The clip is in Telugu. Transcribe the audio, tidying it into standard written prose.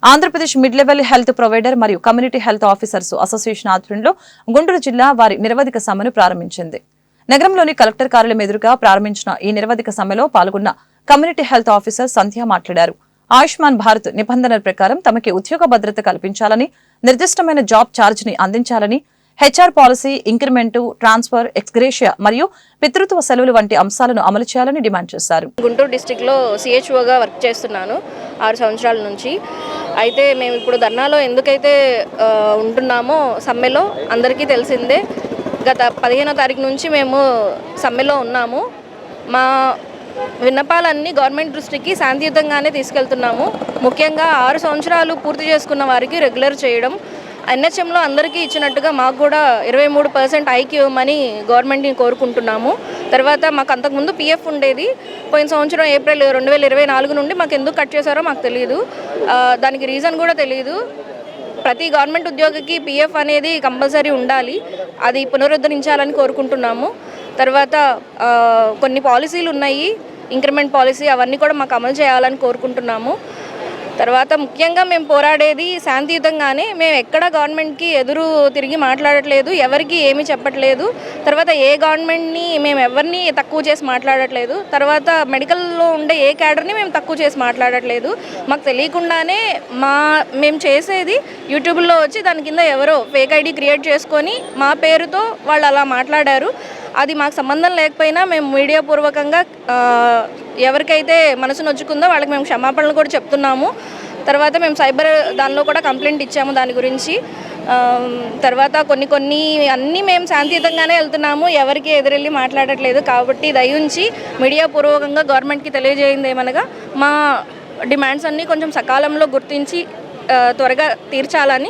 Andhra Pradesh mid level health provider మరియు కమ్యూనిటీ హెల్త్ ఆఫీసర్స్ అసోసియేషన్ ఆధ్వర్యంలో గుంటూరు జిల్లా వారి నిరవధిక సమ్మెను ప్రారంభించింది. నగరంలోని కలెక్టర్ కార్యాలయం ఎదురుగా ప్రారంభించిన ఈ నిరవధిక సమ్మెలో పాల్గొన్న కమ్యూనిటీ హెల్త్ ఆఫీసర్ సంధ్య మాట్లాడారు. ఆయుష్మాన్ భారత్ నిబంధనల ప్రకారం తమకి ఉద్యోగ భద్రత కల్పించాలని, నిర్దిష్టమైన జాబ్ ఛార్జ్ ని అందించాలని, HR policy, increment, transfer, ex gratia మరియు పితృత్వ సెలవులు వంటి అంశాలను అమలు చేయాలని డిమాండ్ చేశారు. గుంటూరు డిస్ట్రిక్ట్లో సిహెచ్ఓగా వర్క్ చేస్తున్నాను 6 సంవత్సరాల నుంచి. అయితే మేము ఇప్పుడు ధర్నాలో ఎందుకైతే ఉంటున్నామో సమ్మెలో అందరికీ తెలిసిందే. గత 15వ తారీఖు నుంచి మేము సమ్మెలో ఉన్నాము. మా విన్నపాలన్నీ గవర్నమెంట్ దృష్టికి శాంతియుతంగానే తీసుకెళ్తున్నాము. ముఖ్యంగా 6 సంవత్సరాలు పూర్తి చేసుకున్న వారికి రెగ్యులర్ చేయడం, ఎన్హెచ్ఎంలో అందరికీ ఇచ్చినట్టుగా మాకు కూడా 23% ఐక్యూ ఇవ్వమని గవర్నమెంట్ని కోరుకుంటున్నాము. తర్వాత మాకు అంతకుముందు పిఎఫ్ ఉండేది. పోయిన సంవత్సరం ఏప్రిల్ 2024 నుండి మాకు ఎందుకు కట్ చేశారో మాకు తెలియదు. దానికి రీజన్ కూడా తెలియదు. ప్రతి గవర్నమెంట్ ఉద్యోగికి పిఎఫ్ అనేది కంపల్సరీ ఉండాలి. అది పునరుద్ధరించాలని కోరుకుంటున్నాము. తర్వాత కొన్ని పాలసీలు ఉన్నాయి, ఇంక్రిమెంట్ పాలసీ, అవన్నీ కూడా మాకు అమలు చేయాలని కోరుకుంటున్నాము. తర్వాత ముఖ్యంగా మేము పోరాడేది శాంతియుతంగానే. మేము ఎక్కడ గవర్నమెంట్కి ఎదురు తిరిగి మాట్లాడట్లేదు, ఎవరికి ఏమీ చెప్పట్లేదు. తర్వాత ఏ గవర్నమెంట్ని మేము ఎవరిని తక్కువ చేసి మాట్లాడట్లేదు. తర్వాత మెడికల్లో ఉండే ఏ క్యాడర్ని మేము తక్కువ చేసి మాట్లాడట్లేదు. మాకు తెలియకుండానే మేము చేసేది యూట్యూబ్లో వచ్చి దాని కింద ఎవరో ఫేక్ ఐడి క్రియేట్ చేసుకొని మా పేరుతో వాళ్ళు అలా మాట్లాడారు. అది మాకు సంబంధం లేకపోయినా మేము మీడియా పూర్వకంగా ఎవరికైతే మనసు నొచ్చుకుందో వాళ్ళకి మేము క్షమాపణలు కూడా చెప్తున్నాము. తర్వాత మేము సైబర్ దానిలో కూడా కంప్లైంట్ ఇచ్చాము దాని గురించి. తర్వాత కొన్ని అన్నీ మేము శాంతియుతంగానే వెళ్తున్నాము, ఎవరికి ఎదురెళ్ళి మాట్లాడట్లేదు. కాబట్టి దయించి మీడియా పూర్వకంగా గవర్నమెంట్కి తెలియజేయింది ఏమనగా మా డిమాండ్స్ అన్నీ కొంచెం సకాలంలో గుర్తించి త్వరగా తీర్చాలని